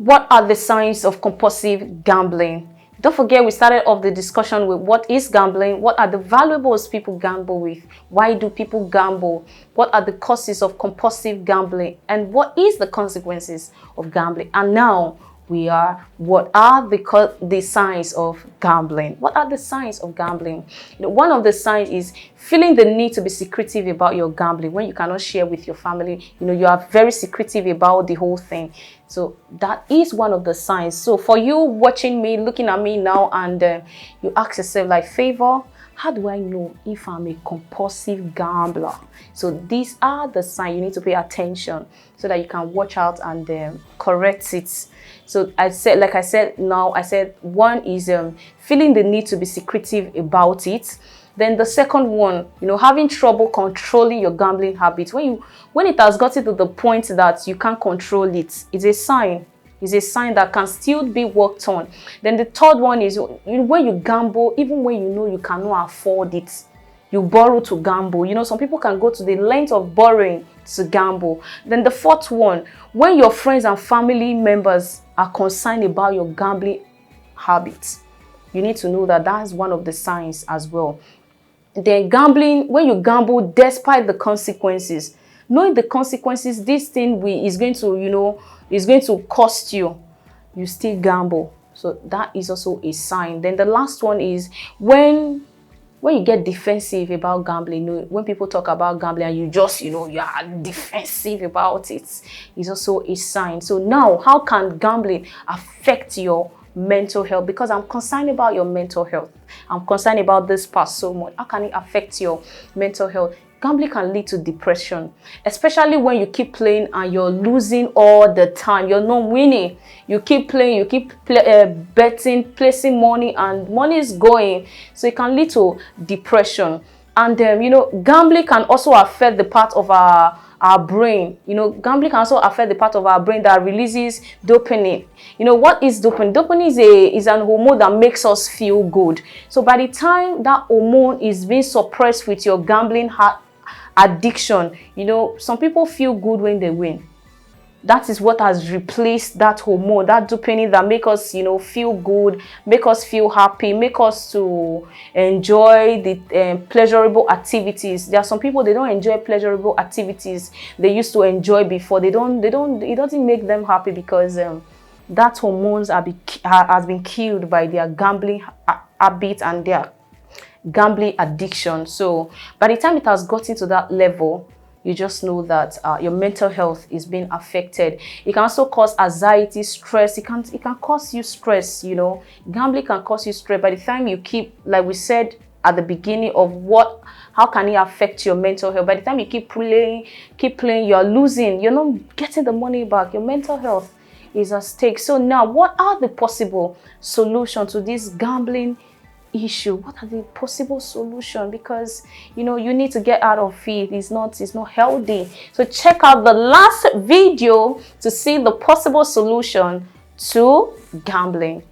What are the signs of compulsive gambling? Don't forget, we started off the discussion with what is gambling, what are the valuables people gamble with, why do people gamble, what are the causes of compulsive gambling, and what is the consequences of gambling. And now what are the signs of gambling? What are the signs of gambling? One of the signs is feeling the need to be secretive about your gambling when you cannot share with your family. You are very secretive about the whole thing. So that is one of the signs. So for you watching me, looking at me now, and you ask yourself, like, Favor, how do I know if I'm a compulsive gambler? So these are the signs you need to pay attention so that you can watch out and correct it. So I said one is feeling the need to be secretive about it. Then the second one, having trouble controlling your gambling habits. When it has gotten to the point that you can't control it, it's a sign. It's a sign that can still be worked on. Then the third one is when you gamble, even when you know you cannot afford it, you borrow to gamble. Some people can go to the length of borrowing to gamble. Then the fourth one, when your friends and family members are concerned about your gambling habits, you need to know that that's one of the signs as well. Then gambling, when you gamble despite the consequences, knowing the consequences, this thing is going to cost you, you still gamble. So that is also a sign. Then the last one is when you get defensive about gambling. When people talk about gambling and you are defensive about it, is also a sign. So now, how can gambling affect your mental health? Because I'm concerned about your mental health. I'm concerned about this part so much. How can it affect your mental health? Gambling can lead to depression, especially when you keep playing and you're losing all the time. You're not winning. You keep playing, you keep betting, placing money, and money is going. So it can lead to depression. And gambling can also affect the part of our brain. Gambling can also affect the part of our brain that releases dopamine. What is dopamine? Dopamine is an hormone that makes us feel good. So by the time that hormone is being suppressed with your gambling addiction, some people feel good when they win. That is what has replaced that hormone, that dopamine that make us, feel good, make us feel happy, make us to enjoy the pleasurable activities. There are some people, they don't enjoy pleasurable activities they used to enjoy before. It doesn't make them happy because that hormones has been killed by their gambling habit and their gambling addiction. So by the time it has gotten to that level, you just know that your mental health is being affected. It can also cause anxiety, stress. It can cause you stress. Gambling can cause you stress. By the time you keep, like we said at the beginning of how can it affect your mental health? By the time you keep playing, you're losing. You're not getting the money back. Your mental health is at stake. So now, what are the possible solutions to this gambling issue? What are the possible solutions? Because you need to get out of it. It's not healthy. So check out the last video to see the possible solution to gambling.